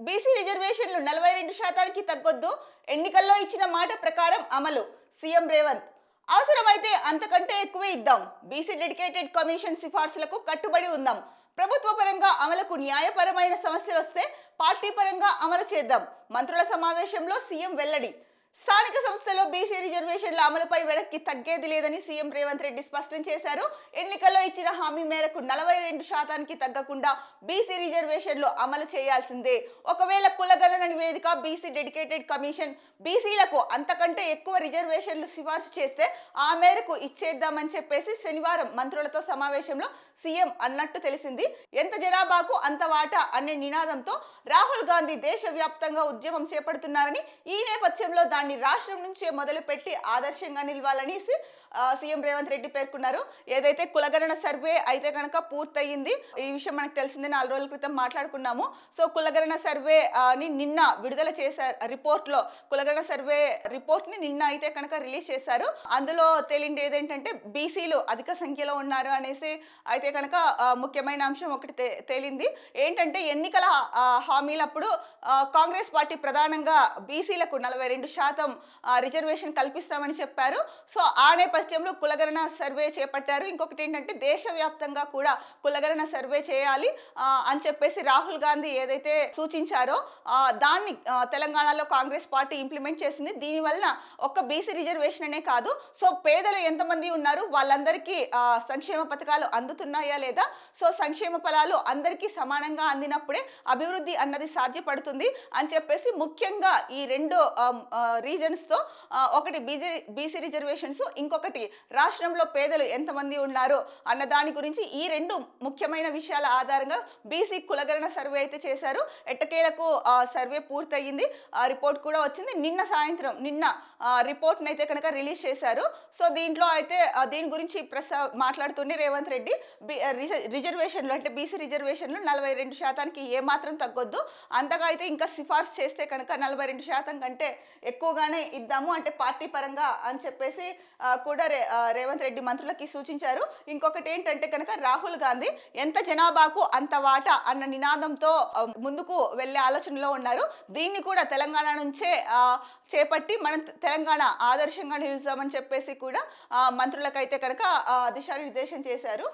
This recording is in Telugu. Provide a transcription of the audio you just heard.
బీసీ రిజర్వేషన్లు 42% తగ్గొద్దు, ఎన్నికల్లో ఇచ్చిన మాట ప్రకారం అమలు. సీఎం రేవంత్. అవసరమైతే అంతకంటే ఎక్కువే ఇద్దాం. బీసీ డెడికేటెడ్ కమిషన్ సిఫార్సులకు కట్టుబడి ఉందాం. ప్రభుత్వ పరంగా అమలుకు న్యాయపరమైన సమస్యలు వస్తే పార్టీ పరంగా అమలు చేద్దాం. మంత్రుల సమావేశంలో సీఎం వెల్లడి. స్థానిక సంస్థలో బీసీ రిజర్వేషన్ల అమలుపై వెనక్కి తగ్గేది లేదని సీఎం రేవంత్ రెడ్డి స్పష్టం చేశారు. ఎన్నికల్లో ఇచ్చిన హామీ మేరకు 42% తగ్గకుండా బీసీ రిజర్వేషన్లు అమలు చేయాల్సిందే. ఒకవేళ కులగణన నివేదిక, బీసీ డెడికేటెడ్ కమిషన్ బీసీలకు అంతకంటే ఎక్కువ రిజర్వేషన్లు సిఫార్సు చేస్తే ఆ మేరకు ఇచ్చేద్దామని చెప్పేసి శనివారం మంత్రులతో సమావేశంలో సీఎం అన్నట్టు తెలిసింది. ఎంత జనాభాకు అంత వాటా అనే నినాదంతో రాహుల్ గాంధీ దేశవ్యాప్తంగా ఉద్యమం చేపడుతున్నారని, ఈ నేపథ్యంలో దాన్ని రాష్ట్రం నుంచే మొదలుపెట్టి ఆదర్శంగా నిలవాలని సీఎం రేవంత్ రెడ్డి పేర్కొన్నారు. ఏదైతే కులగణన సర్వే అయితే కనుక పూర్తయింది. ఈ విషయం మనకు తెలిసిందే, 4 రోజుల క్రితం మాట్లాడుకున్నాము. సో కులగణన సర్వే ని నిన్న విడుదల చేశారు. కులగణన సర్వే రిపోర్ట్ ని నిన్న అయితే కనుక రిలీజ్ చేశారు. అందులో తేలింది ఏదేంటంటే బీసీలు అధిక సంఖ్యలో ఉన్నారు అనేసి అయితే కనుక ముఖ్యమైన అంశం ఒకటి తేలింది. ఏంటంటే ఎన్నికల హామీలప్పుడు కాంగ్రెస్ పార్టీ ప్రధానంగా బీసీలకు 42% రిజర్వేషన్ కల్పిస్తామని చెప్పారు. సో ఆ నేపథ్యంలో కులగణన సర్వే చేపట్టారు. ఇంకొకటి ఏంటంటే దేశవ్యాప్తంగా కూడా కులగణన సర్వే చేయాలి అని చెప్పేసి రాహుల్ గాంధీ ఏదైతే సూచించారో దాన్ని తెలంగాణలో కాంగ్రెస్ పార్టీ ఇంప్లిమెంట్ చేసింది. దీనివల్ల ఒక్క బీసీ రిజర్వేషన్ అనే కాదు, సో పేదలు ఎంతమంది ఉన్నారు, వాళ్ళందరికీ సంక్షేమ పథకాలు అందుతున్నాయా లేదా, సో సంక్షేమ ఫలాలు అందరికీ సమానంగా అందినప్పుడే అభివృద్ధి అన్నది సాధ్యపడుతుంది అని చెప్పేసి ముఖ్యంగా ఈ రెండు రీజన్స్తో, ఒకటి బీసీ రిజర్వేషన్స్, ఇంకొకటి రాష్ట్రంలో పేదలు ఎంతమంది ఉన్నారు అన్న దాని గురించి ఈ రెండు ముఖ్యమైన విషయాల ఆధారంగా బీసీ కులగణన సర్వే అయితే చేశారు. ఎట్టకేలకు సర్వే పూర్తయింది, రిపోర్ట్ కూడా వచ్చింది. నిన్న సాయంత్రం రిపోర్ట్ని అయితే కనుక రిలీజ్ చేశారు. సో దీంట్లో అయితే దీని గురించి మాట్లాడుతూనే రేవంత్ రెడ్డి రిజర్వేషన్లు అంటే బీసీ రిజర్వేషన్లు 42%కి ఏమాత్రం తగ్గొద్దు, అంతగా అయితే ఇంకా సిఫార్సు చేస్తే కనుక 42% కంటే ఎక్కువగానే ఇద్దాము అంటే పార్టీ పరంగా అని చెప్పేసి కూడా రేవంత్ రెడ్డి మంత్రులకి సూచించారు. ఇంకొకటి ఏంటంటే కనుక రాహుల్ గాంధీ ఎంత జనాభాకు అంత వాటా అన్న నినాదంతో ముందుకు వెళ్ళే ఆలోచనలో ఉన్నారు. దీన్ని కూడా తెలంగాణ నుంచే చేపట్టి మనం తెలంగాణ ఆదర్శంగా నిలుస్తామని చెప్పేసి కూడా మంత్రులకైతే కనుక దిశానిర్దేశం చేశారు.